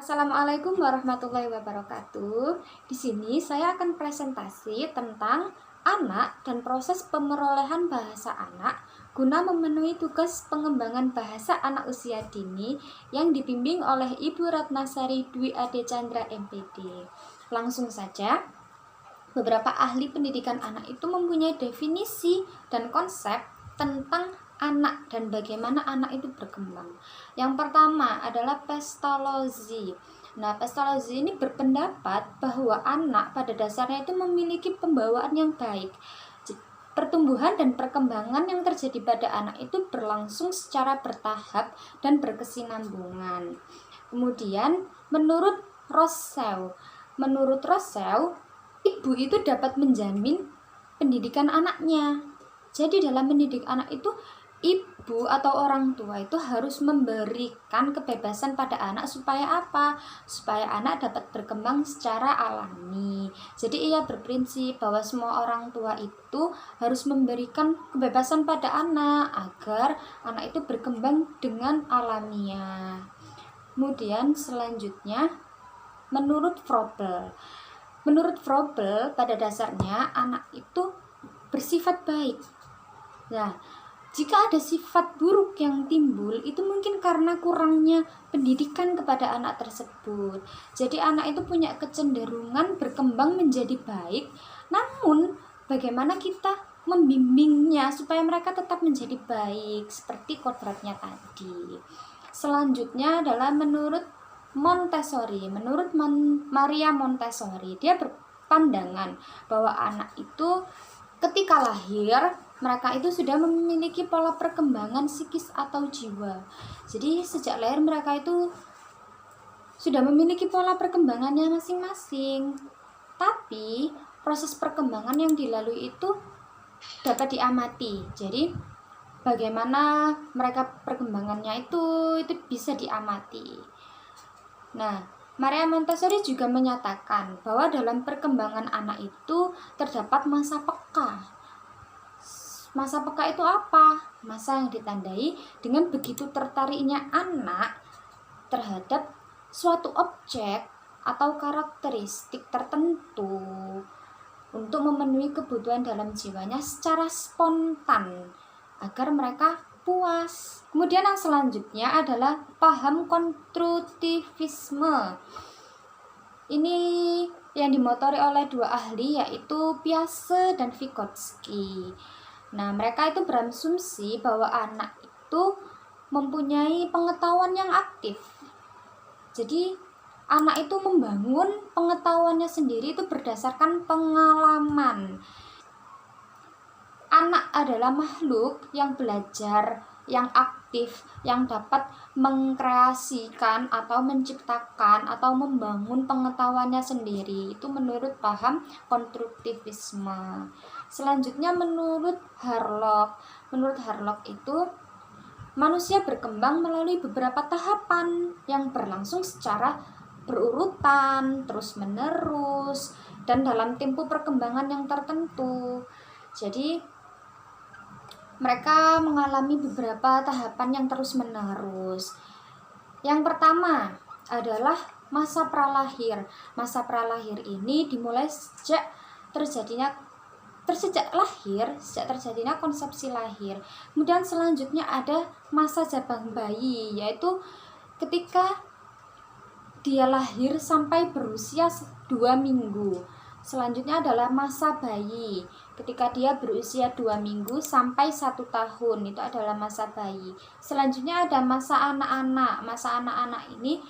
Assalamualaikum warahmatullahi wabarakatuh. Di sini saya akan presentasi tentang anak dan proses pemerolehan bahasa anak guna memenuhi tugas pengembangan bahasa anak usia dini yang dibimbing oleh Ibu Ratnasari Dwi Ade Chandra MPD. Langsung saja, beberapa ahli pendidikan anak itu mempunyai definisi dan konsep tentang anak dan bagaimana anak itu berkembang. Yang pertama adalah Pestalozzi. Nah, Pestalozzi ini berpendapat bahwa anak pada dasarnya itu memiliki pembawaan yang baik. Pertumbuhan dan perkembangan yang terjadi pada anak itu berlangsung secara bertahap dan berkesinambungan. Kemudian, menurut Rousseau, ibu itu dapat menjamin pendidikan anaknya. Jadi dalam mendidik anak itu, ibu atau orang tua itu harus memberikan kebebasan pada anak supaya apa? Supaya anak dapat berkembang secara alami. Jadi ia berprinsip bahwa semua orang tua itu harus memberikan kebebasan pada anak agar anak itu berkembang dengan alamiah. Kemudian selanjutnya, menurut Froebel, pada dasarnya anak itu bersifat baik. Nah, jika ada sifat buruk yang timbul, itu mungkin karena kurangnya pendidikan kepada anak tersebut. Jadi anak itu punya kecenderungan berkembang menjadi baik, namun bagaimana kita membimbingnya supaya mereka tetap menjadi baik, seperti kodratnya tadi. Selanjutnya adalah menurut Montessori. Menurut Maria Montessori, dia berpandangan bahwa anak itu ketika lahir, mereka itu sudah memiliki pola perkembangan psikis atau jiwa. Jadi sejak lahir mereka itu sudah memiliki pola perkembangannya masing-masing. Tapi proses perkembangan yang dilalui itu dapat diamati. Jadi bagaimana mereka perkembangannya itu bisa diamati. Nah, Maria Montessori juga menyatakan bahwa dalam perkembangan anak itu terdapat masa peka. Masa peka itu apa? Masa yang ditandai dengan begitu tertariknya anak terhadap suatu objek atau karakteristik tertentu untuk memenuhi kebutuhan dalam jiwanya secara spontan agar mereka puas. Kemudian yang selanjutnya adalah paham konstruktivisme. Ini yang dimotori oleh dua ahli, yaitu Piaget dan Vygotsky. Nah, mereka itu berasumsi bahwa anak itu mempunyai pengetahuan yang aktif. Jadi, anak itu membangun pengetahuannya sendiri itu berdasarkan pengalaman. Anak adalah makhluk yang belajar, yang aktif, yang dapat mengkreasikan atau menciptakan atau membangun pengetahuannya sendiri. Itu menurut paham konstruktivisme. Selanjutnya menurut Harlock. Menurut Harlock itu manusia berkembang melalui beberapa tahapan yang berlangsung secara berurutan, terus-menerus, dan dalam tempo perkembangan yang tertentu. Jadi mereka mengalami beberapa tahapan yang terus-menerus. Yang pertama adalah masa pralahir. Masa pralahir ini dimulai sejak terjadinya konsepsi lahir. Kemudian selanjutnya ada masa jabang bayi, yaitu ketika dia lahir sampai berusia 2 minggu. Selanjutnya adalah masa bayi, ketika dia berusia 2 minggu sampai 1 tahun, itu adalah masa bayi. Selanjutnya ada masa anak-anak. Masa anak-anak ini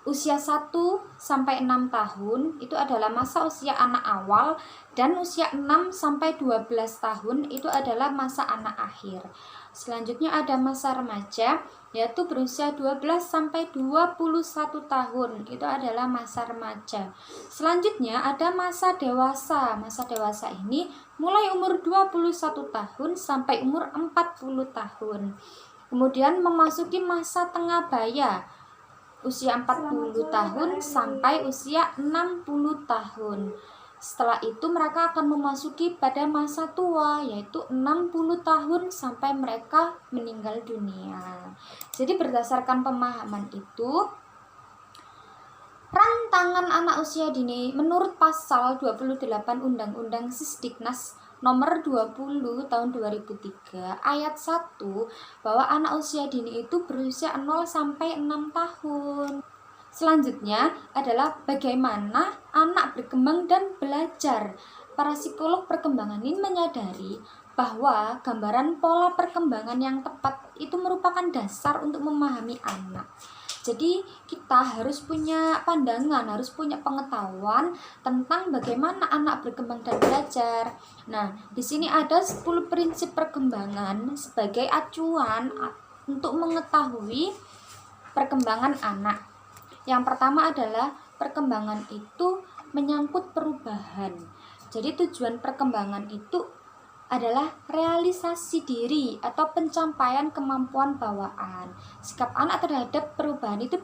usia 1 sampai 6 tahun itu adalah masa usia anak awal, dan usia 6 sampai 12 tahun itu adalah masa anak akhir. Selanjutnya ada masa remaja, yaitu berusia 12 sampai 21 tahun, itu adalah masa remaja. Selanjutnya ada masa dewasa. Masa dewasa ini mulai umur 21 tahun sampai umur 40 tahun. Kemudian memasuki masa tengah baya, usia 40 tahun sampai usia 60 tahun. Setelah itu mereka akan memasuki pada masa tua, yaitu 60 tahun sampai mereka meninggal dunia. Jadi berdasarkan pemahaman itu, Rantangan anak usia dini menurut pasal 28 Undang-Undang Sisdiknas nomor 20 tahun 2003 ayat 1 bahwa anak usia dini itu berusia 0 sampai 6 tahun. Selanjutnya adalah bagaimana anak berkembang dan belajar. Para psikolog perkembangan ini menyadari bahwa gambaran pola perkembangan yang tepat itu merupakan dasar untuk memahami anak. Jadi kita harus punya pandangan, harus punya pengetahuan tentang bagaimana anak berkembang dan belajar. Nah, di sini ada 10 prinsip perkembangan sebagai acuan untuk mengetahui perkembangan anak. Yang pertama adalah perkembangan itu menyangkut perubahan. Jadi tujuan perkembangan itu adalah realisasi diri atau pencapaian kemampuan bawaan. Sikap anak terhadap perubahan itu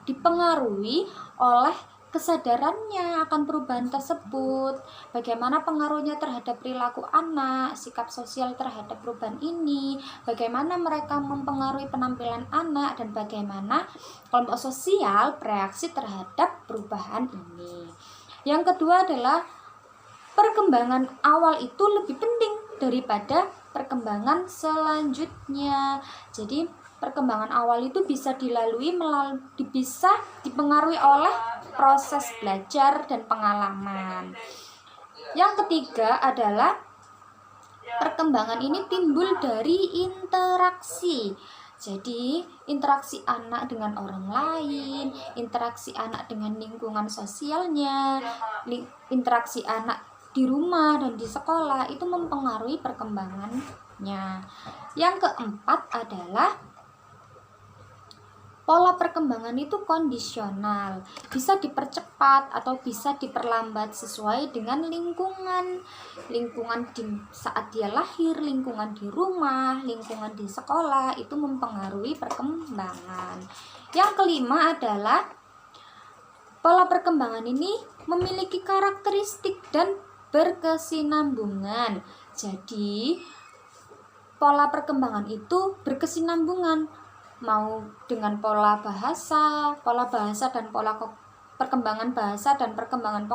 dipengaruhi oleh kesadarannya akan perubahan tersebut, bagaimana pengaruhnya terhadap perilaku anak, sikap sosial terhadap perubahan ini, bagaimana mereka mempengaruhi penampilan anak, dan bagaimana kelompok sosial bereaksi terhadap perubahan ini. Yang kedua adalah perkembangan awal itu lebih penting daripada perkembangan selanjutnya. Jadi perkembangan awal itu bisa bisa dipengaruhi oleh proses belajar dan pengalaman. Yang ketiga adalah perkembangan ini timbul dari interaksi. Jadi interaksi anak dengan orang lain, interaksi anak dengan lingkungan sosialnya, interaksi anak di rumah dan di sekolah itu mempengaruhi perkembangannya. Yang keempat adalah pola perkembangan itu kondisional, bisa dipercepat atau bisa diperlambat sesuai dengan lingkungan saat dia lahir, lingkungan di rumah, lingkungan di sekolah itu mempengaruhi perkembangan. Yang kelima adalah pola perkembangan ini memiliki karakteristik dan berkesinambungan. Jadi pola perkembangan itu berkesinambungan, mau dengan pola bahasa dan pola perkembangan bahasa dan perkembangan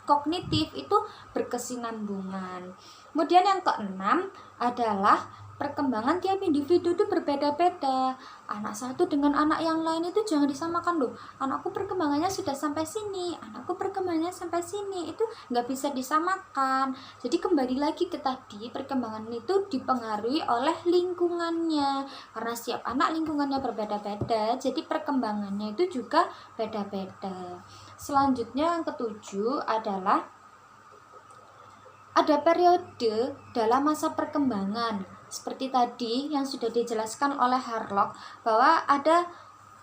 kognitif itu berkesinambungan. Kemudian yang keenam adalah perkembangan tiap individu itu berbeda-beda. Anak satu dengan anak yang lain itu jangan disamakan loh. Anakku perkembangannya sudah sampai sini, anakku perkembangannya sampai sini, itu nggak bisa disamakan. Jadi kembali lagi ke tadi, perkembangan itu dipengaruhi oleh lingkungannya. Karena setiap anak lingkungannya berbeda-beda, jadi perkembangannya itu juga beda-beda. Selanjutnya yang ketujuh adalah ada periode dalam masa perkembangan. Seperti tadi yang sudah dijelaskan oleh Harlock bahwa ada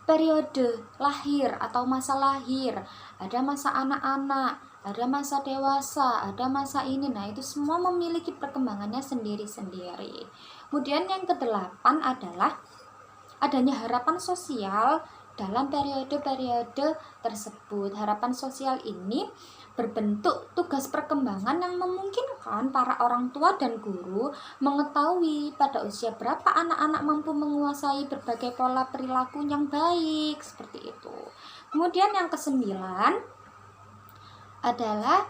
periode lahir atau masa lahir, ada masa anak-anak, ada masa dewasa, ada masa ini. Nah, itu semua memiliki perkembangannya sendiri-sendiri. Kemudian yang kedelapan adalah adanya harapan sosial dalam periode-periode tersebut. Harapan sosial ini berbentuk tugas perkembangan yang memungkinkan para orang tua dan guru mengetahui pada usia berapa anak-anak mampu menguasai berbagai pola perilaku yang baik, seperti itu. Kemudian yang kesembilan adalah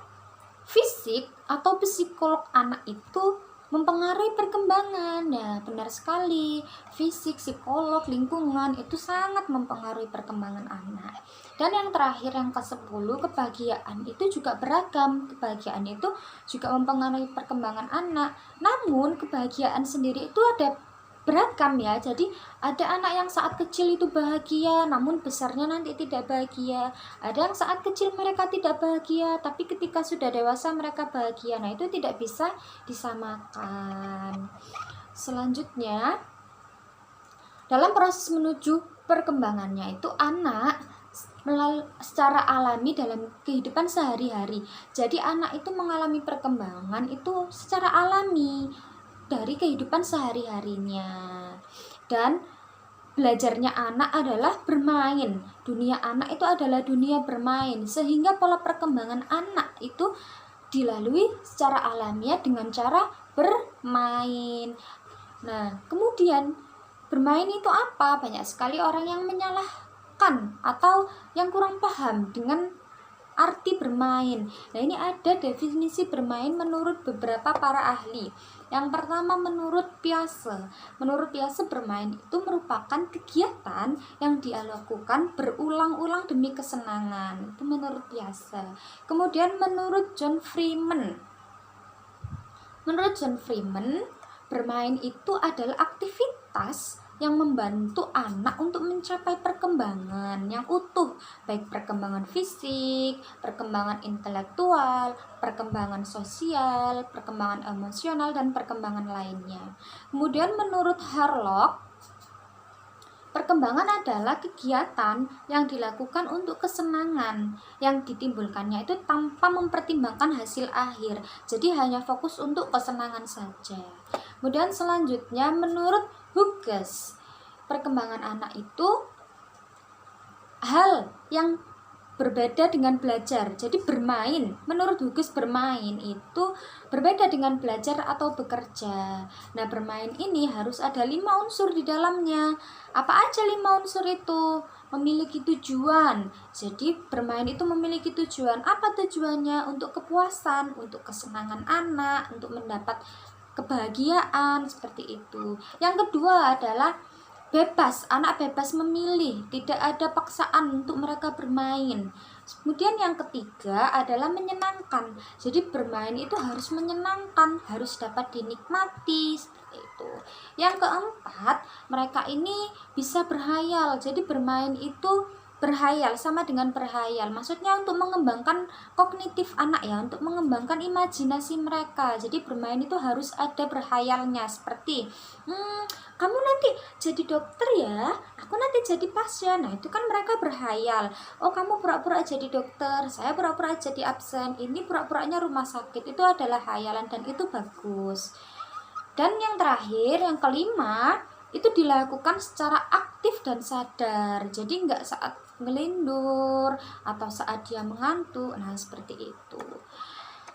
fisik atau psikolog anak itu mempengaruhi perkembangan. Ya, benar sekali. Fisik, psikolog, lingkungan itu sangat mempengaruhi perkembangan anak. Dan yang terakhir yang ke-10, kebahagiaan itu juga beragam. Kebahagiaan itu juga mempengaruhi perkembangan anak. Namun kebahagiaan sendiri itu ada beragam ya. Jadi ada anak yang saat kecil itu bahagia, namun besarnya nanti tidak bahagia. Ada yang saat kecil mereka tidak bahagia, tapi ketika sudah dewasa mereka bahagia. Nah, itu tidak bisa disamakan. Selanjutnya, dalam proses menuju perkembangannya itu anak secara alami dalam kehidupan sehari-hari. Jadi anak itu mengalami perkembangan itu secara alami dari kehidupan sehari-harinya. Dan belajarnya anak adalah bermain. Dunia anak itu adalah dunia bermain, sehingga pola perkembangan anak itu dilalui secara alamiah dengan cara bermain. Nah, kemudian bermain itu apa? Banyak sekali orang yang menekan atau yang kurang paham dengan arti bermain. Nah, ini ada definisi bermain menurut beberapa para ahli. Yang pertama menurut Piaget. Menurut Piaget, bermain itu merupakan kegiatan yang dia lakukan berulang-ulang demi kesenangan. Itu menurut Piaget. Kemudian menurut John Freeman. Menurut John Freeman, bermain itu adalah aktivitas yang membantu anak untuk mencapai perkembangan yang utuh, baik perkembangan fisik, perkembangan intelektual, perkembangan sosial, perkembangan emosional, dan perkembangan lainnya. Kemudian menurut Harlock, perkembangan adalah kegiatan yang dilakukan untuk kesenangan yang ditimbulkannya itu tanpa mempertimbangkan hasil akhir. Jadi hanya fokus untuk kesenangan saja. Kemudian selanjutnya menurut Hughes, perkembangan anak itu hal yang berbeda dengan belajar. Jadi bermain, menurut Hughes, bermain itu berbeda dengan belajar atau bekerja. Nah, bermain ini harus ada 5 unsur di dalamnya. Apa aja 5 unsur itu? Memiliki tujuan. Jadi bermain itu memiliki tujuan. Apa tujuannya? Untuk kepuasan, untuk kesenangan anak, untuk mendapat kebahagiaan, seperti itu. Yang kedua adalah bebas, anak bebas memilih, tidak ada paksaan untuk mereka bermain. Kemudian yang ketiga adalah menyenangkan. Jadi bermain itu harus menyenangkan, harus dapat dinikmati, seperti itu. Yang keempat, mereka ini bisa berhayal. Jadi bermain itu berhayal, sama dengan berhayal, maksudnya untuk mengembangkan kognitif anak ya, untuk mengembangkan imajinasi mereka. Jadi bermain itu harus ada berhayalnya, seperti kamu nanti jadi dokter ya, aku nanti jadi pasien. Nah, itu kan mereka berhayal. Oh, kamu pura-pura jadi dokter, saya pura-pura jadi absen, ini pura-puranya rumah sakit. Itu adalah hayalan dan itu bagus. Dan yang terakhir, yang kelima, itu dilakukan secara aktif dan sadar. Jadi nggak saat ngelindur atau saat dia mengantuk. Nah, seperti itu.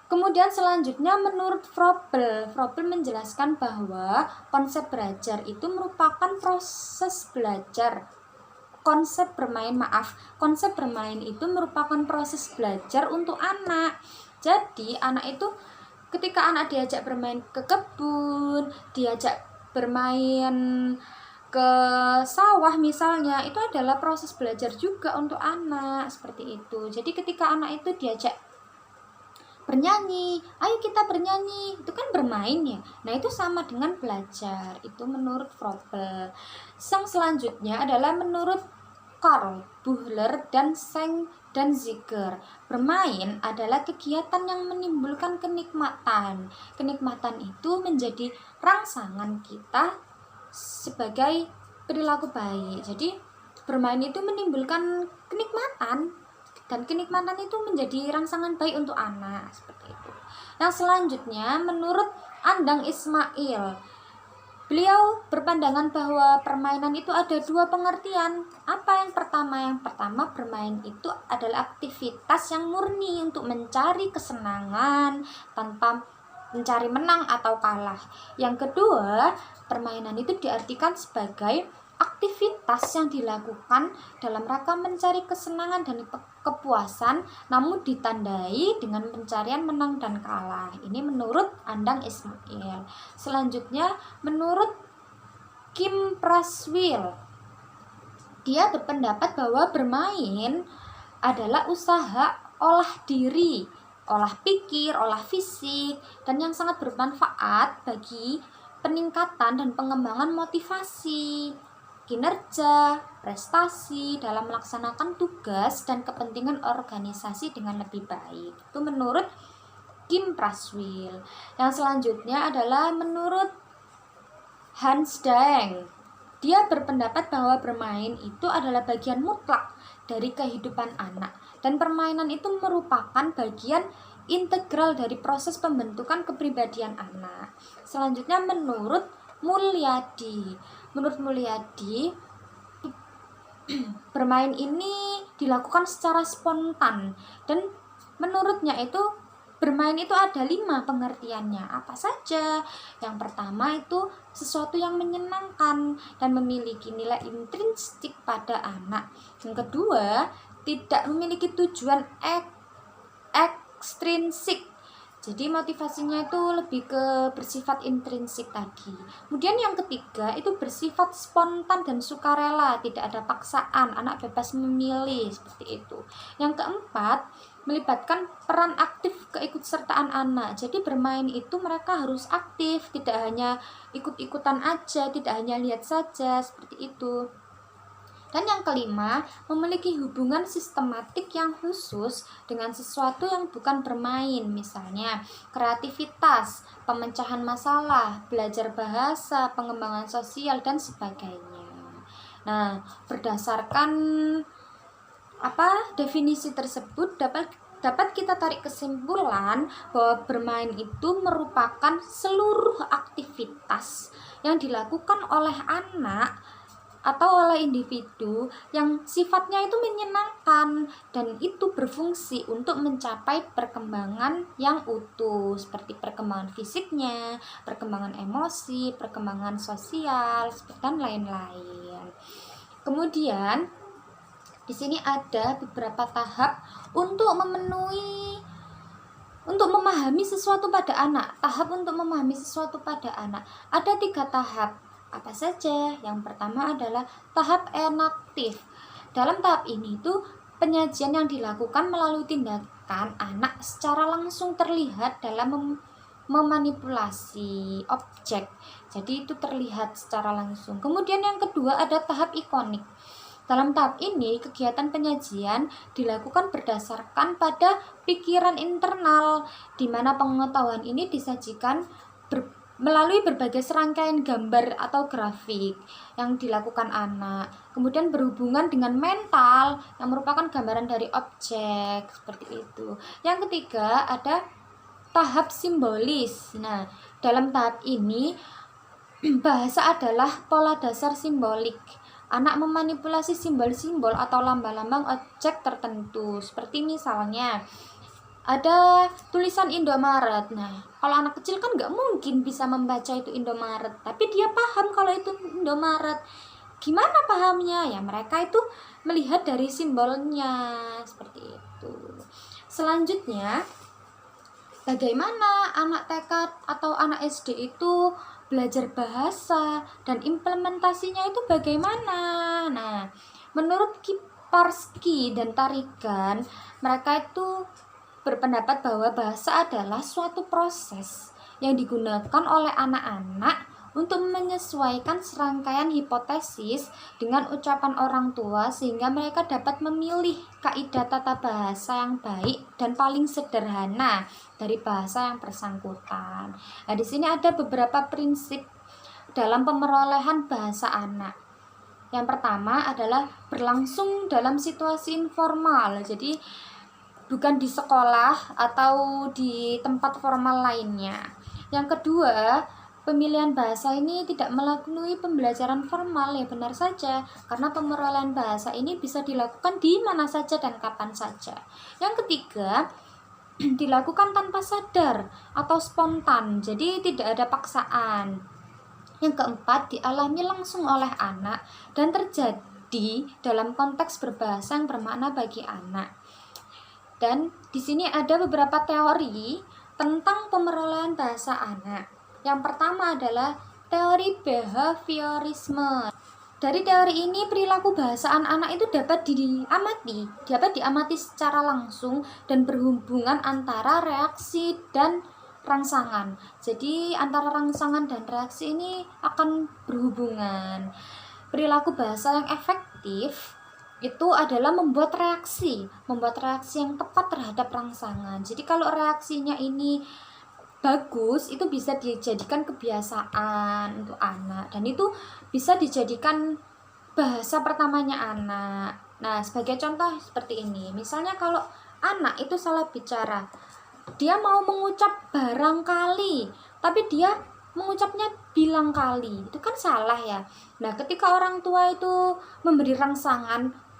Kemudian selanjutnya menurut Froebel menjelaskan bahwa konsep belajar itu merupakan proses belajar. Konsep bermain itu merupakan proses belajar untuk anak. Jadi anak itu ketika anak diajak bermain ke kebun, diajak bermain ke sawah misalnya, itu adalah proses belajar juga untuk anak, seperti itu. Jadi ketika anak itu diajak bernyanyi, ayo kita bernyanyi, itu kan bermain ya. Nah, itu sama dengan belajar. Itu menurut Froebel. Yang selanjutnya adalah menurut Karl Buhler dan Seng dan Ziegler. Bermain adalah kegiatan yang menimbulkan kenikmatan. Kenikmatan itu menjadi rangsangan kita sebagai perilaku baik. Jadi bermain itu menimbulkan kenikmatan, dan kenikmatan itu menjadi rangsangan baik untuk anak, seperti itu. Yang selanjutnya menurut Andang Ismail, beliau berpandangan bahwa permainan itu ada 2 pengertian. Apa yang pertama? Yang pertama, bermain itu adalah aktivitas yang murni untuk mencari kesenangan tanpa mencari menang atau kalah. Yang kedua, permainan itu diartikan sebagai aktivitas yang dilakukan dalam rangka mencari kesenangan dan kepuasan, namun ditandai dengan pencarian menang dan kalah. Ini menurut Andang Ismail. Selanjutnya menurut Kim Praswill, dia berpendapat bahwa bermain adalah usaha olah diri, olah pikir, olah fisik, dan yang sangat bermanfaat bagi peningkatan dan pengembangan motivasi, kinerja, prestasi dalam melaksanakan tugas dan kepentingan organisasi dengan lebih baik. Itu menurut Kim Praswill. Yang selanjutnya adalah menurut Hans Daeng. Dia berpendapat bahwa bermain itu adalah bagian mutlak dari kehidupan anak, dan permainan itu merupakan bagian integral dari proses pembentukan kepribadian anak. Selanjutnya menurut Mulyadi. Menurut Mulyadi, bermain ini dilakukan secara spontan, dan menurutnya itu bermain itu ada 5 pengertiannya. Apa saja? Yang pertama itu sesuatu yang menyenangkan dan memiliki nilai intrinsik pada anak. Yang kedua, tidak memiliki tujuan ekstrinsik. Jadi motivasinya itu lebih ke bersifat intrinsik tadi. Kemudian yang ketiga itu bersifat spontan dan sukarela, tidak ada paksaan, anak bebas memilih, seperti itu. Yang keempat, melibatkan peran aktif keikutsertaan anak. Jadi bermain itu mereka harus aktif, tidak hanya ikut-ikutan aja, tidak hanya lihat saja, seperti itu. Dan yang kelima, memiliki hubungan sistematik yang khusus dengan sesuatu yang bukan bermain, misalnya kreativitas, pemecahan masalah, belajar bahasa, pengembangan sosial, dan sebagainya. Nah, berdasarkan definisi tersebut dapat kita tarik kesimpulan bahwa bermain itu merupakan seluruh aktivitas yang dilakukan oleh anak atau oleh individu yang sifatnya itu menyenangkan dan itu berfungsi untuk mencapai perkembangan yang utuh, seperti perkembangan fisiknya, perkembangan emosi, perkembangan sosial, dan lain-lain. Kemudian di sini ada beberapa tahap untuk memahami sesuatu pada anak. Tahap untuk memahami sesuatu pada anak ada 3 tahap. Apa saja? Yang pertama adalah tahap enaktif. Dalam tahap ini tuh penyajian yang dilakukan melalui tindakan anak secara langsung terlihat dalam memanipulasi objek. Jadi itu terlihat secara langsung. Kemudian yang kedua ada tahap ikonik. Dalam tahap ini kegiatan penyajian dilakukan berdasarkan pada pikiran internal, di mana pengetahuan ini disajikan melalui berbagai serangkaian gambar atau grafik yang dilakukan anak. Kemudian berhubungan dengan mental yang merupakan gambaran dari objek, seperti itu. Yang ketiga ada tahap simbolis. Nah, dalam tahap ini bahasa adalah pola dasar simbolik. Anak memanipulasi simbol-simbol atau lambang-lambang objek tertentu, seperti misalnya ada tulisan Indomaret. Nah, kalau anak kecil kan nggak mungkin bisa membaca itu Indomaret, tapi dia paham kalau itu Indomaret. Gimana pahamnya? Ya mereka itu melihat dari simbolnya, seperti itu. Selanjutnya, bagaimana anak TK atau anak SD itu belajar bahasa dan implementasinya itu bagaimana? Nah, menurut Kiparsky dan Tarigan, mereka itu berpendapat bahwa bahasa adalah suatu proses yang digunakan oleh anak-anak untuk menyesuaikan serangkaian hipotesis dengan ucapan orang tua sehingga mereka dapat memilih kaidah tata bahasa yang baik dan paling sederhana dari bahasa yang bersangkutan. Nah, di sini ada beberapa prinsip dalam pemerolehan bahasa anak. Yang pertama adalah berlangsung dalam situasi informal. Jadi bukan di sekolah atau di tempat formal lainnya. Yang kedua, pemilihan bahasa ini tidak melalui pembelajaran formal, ya benar saja, karena pemerolehan bahasa ini bisa dilakukan di mana saja dan kapan saja. Yang ketiga, dilakukan tanpa sadar atau spontan, jadi tidak ada paksaan. Yang keempat, dialami langsung oleh anak dan terjadi dalam konteks berbahasa yang bermakna bagi anak. Dan di sini ada beberapa teori tentang pemerolehan bahasa anak. Yang pertama adalah teori behaviorisme. Dari teori ini perilaku bahasa anak-anak itu dapat diamati secara langsung dan berhubungan antara reaksi dan rangsangan. Jadi antara rangsangan dan reaksi ini akan berhubungan. Perilaku bahasa yang efektif itu adalah membuat reaksi yang tepat terhadap rangsangan. Jadi kalau reaksinya ini bagus, itu bisa dijadikan kebiasaan untuk anak dan itu bisa dijadikan bahasa pertamanya anak. Nah, sebagai contoh seperti ini. Misalnya kalau anak itu salah bicara, dia mau mengucap barangkali, tapi dia mengucapnya bilang kali. Itu kan salah ya. Nah, ketika orang tua itu memberi rangsangan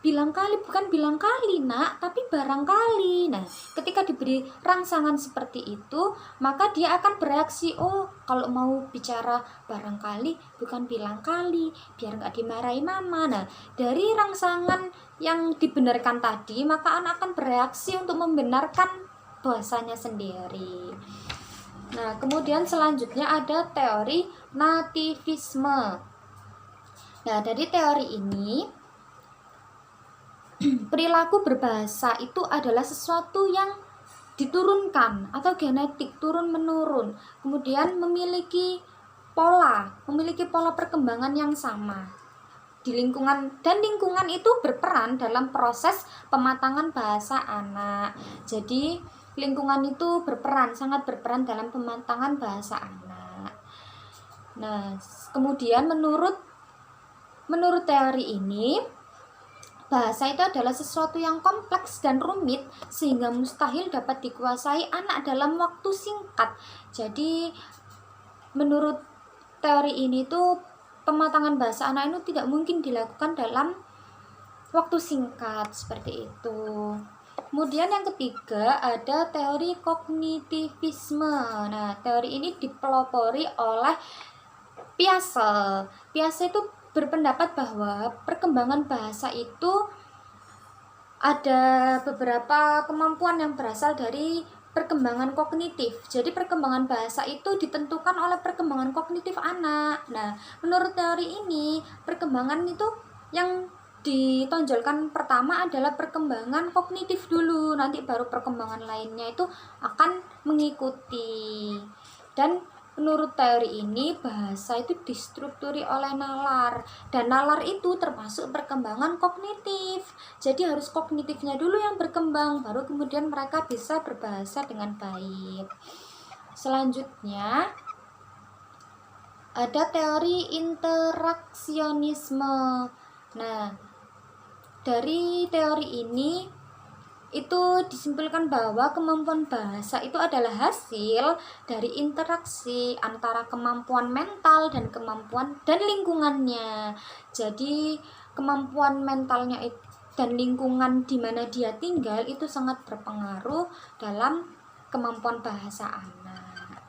bilang kali, bukan bilang kali nak, tapi barangkali. Nah, ketika diberi rangsangan seperti itu, maka dia akan bereaksi, oh kalau mau bicara barangkali bukan bilang kali, biar nggak dimarahi mama. Nah, dari rangsangan yang dibenarkan tadi, maka anak akan bereaksi untuk membenarkan bahasanya sendiri. Nah, kemudian selanjutnya ada teori nativisme. Nah, dari teori ini perilaku berbahasa itu adalah sesuatu yang diturunkan atau genetik, turun menurun, kemudian memiliki pola perkembangan yang sama di lingkungan, dan lingkungan itu berperan dalam proses pematangan bahasa anak. Jadi lingkungan itu sangat berperan dalam pematangan bahasa anak. Nah, kemudian menurut teori ini, bahasa itu adalah sesuatu yang kompleks dan rumit sehingga mustahil dapat dikuasai anak dalam waktu singkat. Jadi menurut teori ini tuh pematangan bahasa anak itu tidak mungkin dilakukan dalam waktu singkat seperti itu. Kemudian yang ketiga ada teori kognitivisme. Nah, teori ini dipelopori oleh Piaget. Piaget itu berpendapat bahwa perkembangan bahasa itu ada beberapa kemampuan yang berasal dari perkembangan kognitif. Jadi perkembangan bahasa itu ditentukan oleh perkembangan kognitif anak. Nah, menurut teori ini, perkembangan itu yang ditonjolkan pertama adalah perkembangan kognitif dulu, nanti baru perkembangan lainnya itu akan mengikuti. Dan menurut teori ini, bahasa itu distrukturi oleh nalar, dan nalar itu termasuk perkembangan kognitif. Jadi harus kognitifnya dulu yang berkembang, baru kemudian mereka bisa berbahasa dengan baik. Selanjutnya ada teori interaksionisme. Nah, dari teori ini itu disimpulkan bahwa kemampuan bahasa itu adalah hasil dari interaksi antara kemampuan mental dan lingkungannya. Jadi kemampuan mentalnya dan lingkungan di mana dia tinggal itu sangat berpengaruh dalam kemampuan bahasa anak.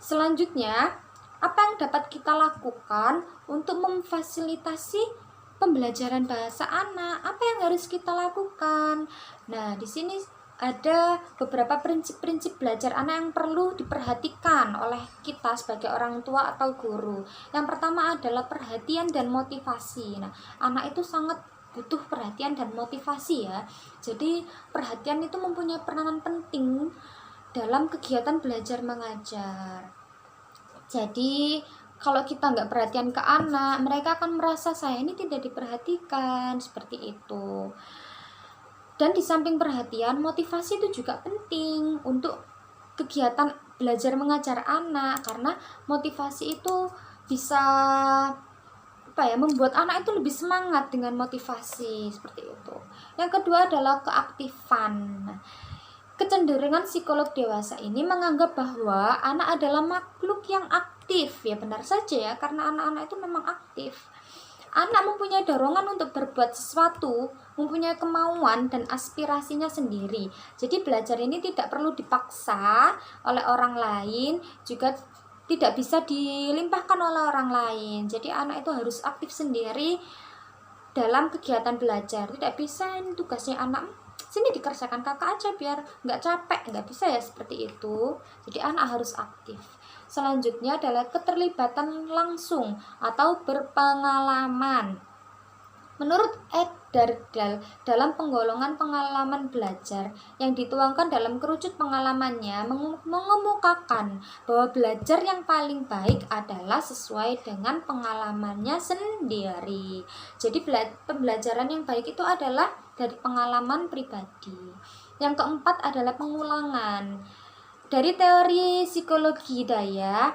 Selanjutnya, apa yang dapat kita lakukan untuk memfasilitasi pembelajaran bahasa anak? Apa yang harus kita lakukan? Nah, di sini ada beberapa prinsip-prinsip belajar anak yang perlu diperhatikan oleh kita sebagai orang tua atau guru. Yang pertama adalah perhatian dan motivasi. Nah, anak itu sangat butuh perhatian dan motivasi ya. Jadi perhatian itu mempunyai peranan penting dalam kegiatan belajar mengajar. Jadi kalau kita nggak perhatian ke anak, mereka akan merasa saya ini tidak diperhatikan, seperti itu. Dan di samping perhatian, motivasi itu juga penting untuk kegiatan belajar mengajar anak, karena motivasi itu bisa membuat anak itu lebih semangat dengan motivasi, seperti itu. Yang kedua adalah keaktifan. Kecenderungan psikolog dewasa ini menganggap bahwa anak adalah makhluk yang aktif. Ya benar saja ya, karena anak-anak itu memang aktif. Anak mempunyai dorongan untuk berbuat sesuatu, mempunyai kemauan dan aspirasinya sendiri. Jadi belajar ini tidak perlu dipaksa oleh orang lain, juga tidak bisa dilimpahkan oleh orang lain. Jadi anak itu harus aktif sendiri dalam kegiatan belajar. Tidak bisa ini tugasnya anak, sini dikerjakan kakak aja biar nggak capek, nggak bisa ya seperti itu. Jadi anak harus aktif. Selanjutnya adalah keterlibatan langsung atau berpengalaman. Menurut Ed Dardal, dalam penggolongan pengalaman belajar yang dituangkan dalam kerucut pengalamannya, mengemukakan bahwa belajar yang paling baik adalah sesuai dengan pengalamannya sendiri. Jadi pembelajaran yang baik itu adalah dari pengalaman pribadi. Yang keempat adalah pengulangan. Dari teori psikologi daya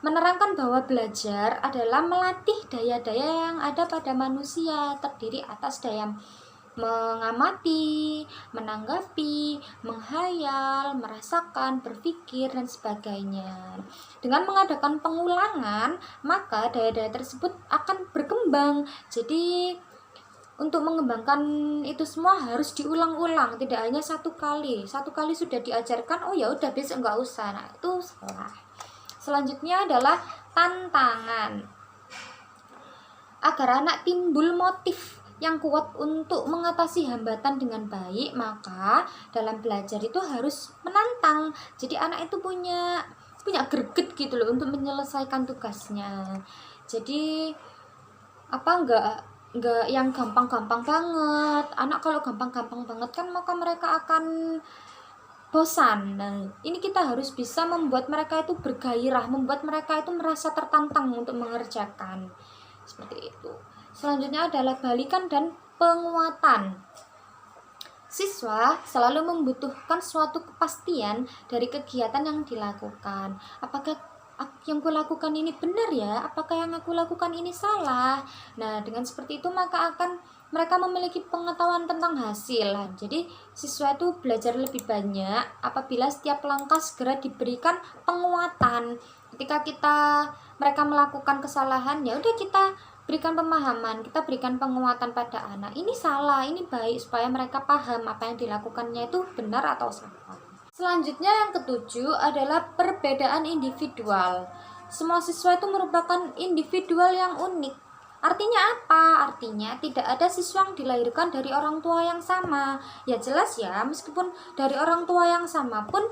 menerangkan bahwa belajar adalah melatih daya-daya yang ada pada manusia, terdiri atas daya mengamati, menanggapi, menghayal, merasakan, berpikir, dan sebagainya. Dengan mengadakan pengulangan, maka daya-daya tersebut akan berkembang. Jadi untuk mengembangkan itu semua harus diulang-ulang, tidak hanya satu kali sudah diajarkan, oh ya udah besok nggak usah. Nah itu salah. Selanjutnya adalah tantangan. Agar anak timbul motif yang kuat untuk mengatasi hambatan dengan baik, maka dalam belajar itu harus menantang. Jadi anak itu punya greget gitu loh untuk menyelesaikan tugasnya. Jadi enggak yang gampang-gampang banget. Anak kalau gampang-gampang banget kan maka mereka akan bosan. Nah, ini kita harus bisa membuat mereka itu bergairah, membuat mereka itu merasa tertantang untuk mengerjakan. Seperti itu. Selanjutnya adalah balikan dan penguatan. Siswa selalu membutuhkan suatu kepastian dari kegiatan yang dilakukan. Apakah yang kulakukan ini benar ya? Apakah yang aku lakukan ini salah? Nah, dengan seperti itu maka akan mereka memiliki pengetahuan tentang hasil. Jadi siswa itu belajar lebih banyak apabila setiap langkah segera diberikan penguatan. Ketika mereka melakukan kesalahan, ya udah kita berikan pemahaman, kita berikan penguatan pada anak. Ini salah, ini baik, supaya mereka paham apa yang dilakukannya itu benar atau salah. Selanjutnya yang ketujuh adalah perbedaan individual. Semua siswa itu merupakan individual yang unik. Artinya apa? Artinya tidak ada siswa yang dilahirkan dari orang tua yang sama. Ya jelas ya, meskipun dari orang tua yang sama pun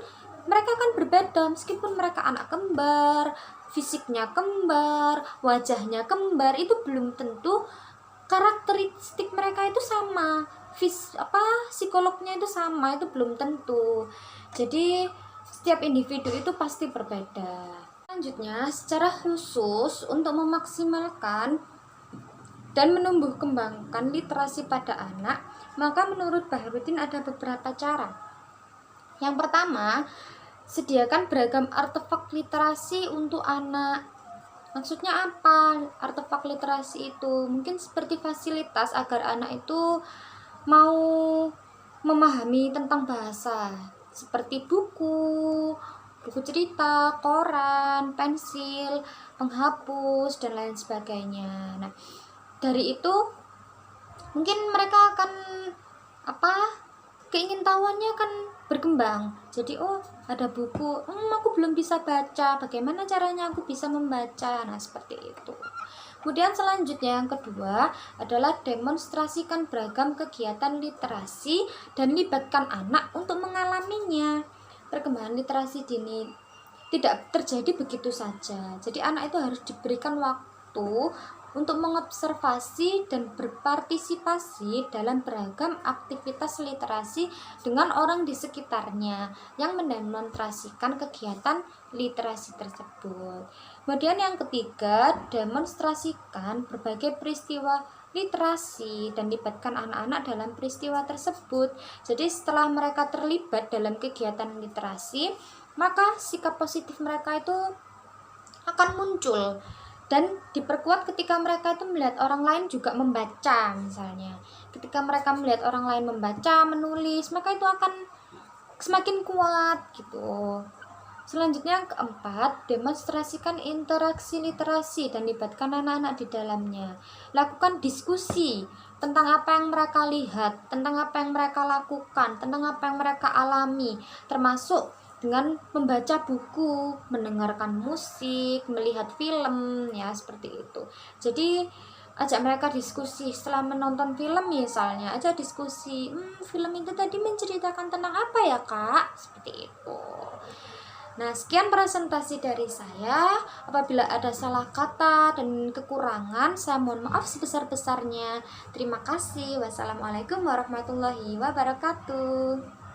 mereka kan berbeda. Meskipun mereka anak kembar, fisiknya kembar, wajahnya kembar, itu belum tentu karakteristik mereka itu sama. Psikolognya itu sama, itu belum tentu. Jadi setiap individu itu pasti berbeda. Selanjutnya, secara khusus untuk memaksimalkan dan menumbuh kembangkan literasi pada anak, maka menurut Baharudin ada beberapa cara. Yang pertama, sediakan beragam artefak literasi untuk anak. Maksudnya apa? Artefak literasi itu mungkin seperti fasilitas agar anak itu mau memahami tentang bahasa, seperti buku cerita, koran, pensil, penghapus, dan lain sebagainya. Nah, dari itu mungkin mereka akan keingintahuannya akan berkembang. Jadi ada buku, aku belum bisa baca, bagaimana caranya aku bisa membaca. Nah seperti itu. Kemudian selanjutnya yang kedua adalah demonstrasikan beragam kegiatan literasi dan libatkan anak untuk mengalaminya. Perkembangan literasi dini tidak terjadi begitu saja. Jadi anak itu harus diberikan waktu untuk mengobservasi dan berpartisipasi dalam beragam aktivitas literasi dengan orang di sekitarnya yang mendemonstrasikan kegiatan literasi tersebut. Kemudian yang ketiga, demonstrasikan berbagai peristiwa literasi dan libatkan anak-anak dalam peristiwa tersebut. Jadi setelah mereka terlibat dalam kegiatan literasi, maka sikap positif mereka itu akan muncul dan diperkuat ketika mereka itu melihat orang lain juga membaca. Misalnya ketika mereka melihat orang lain membaca, menulis, maka itu akan semakin kuat gitu. Selanjutnya yang keempat, demonstrasikan interaksi literasi dan libatkan anak-anak di dalamnya. Lakukan diskusi tentang apa yang mereka lihat, tentang apa yang mereka lakukan, tentang apa yang mereka alami, termasuk dengan membaca buku, mendengarkan musik, melihat film, ya seperti itu. Jadi ajak mereka diskusi setelah menonton film, misalnya ajak diskusi, film itu tadi menceritakan tentang apa ya kak, seperti itu. Nah, sekian presentasi dari saya. Apabila ada salah kata dan kekurangan, saya mohon maaf sebesar-besarnya. Terima kasih. Wassalamualaikum warahmatullahi wabarakatuh.